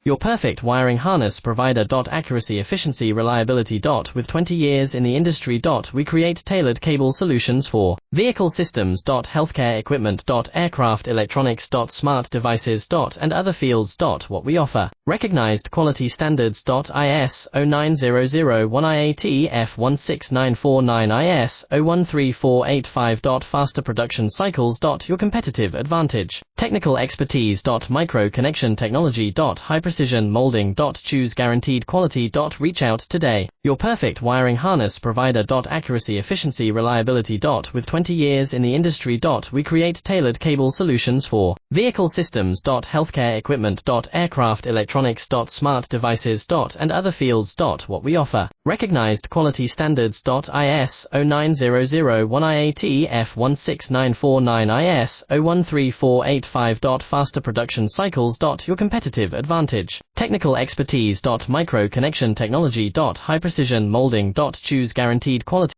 Your perfect wiring harness provider. Accuracy, efficiency, reliability. With 20 years in the industry. We create tailored cable solutions for vehicle systems. Healthcare equipment. Aircraft electronics. Smart devices. And other fields. What we offer. Recognized quality standards. IS 09001 IATF 16949 IS 013485. Faster production cycles. Your competitive advantage. Technical expertise. Micro connection technology. High precision molding. Choose guaranteed quality. Reach out today. Your perfect wiring harness provider. Accuracy, efficiency, reliability. With 20 years in the industry. We create tailored cable solutions for vehicle systems. Healthcare equipment. Aircraft electronics. Smart devices. And other fields. What we offer. Recognized quality standards. IS 09001 IATF 16949 IS 013485. Faster production cycles. Your competitive advantage. Technical expertise. Micro connection technology. High precision molding. Choose guaranteed quality.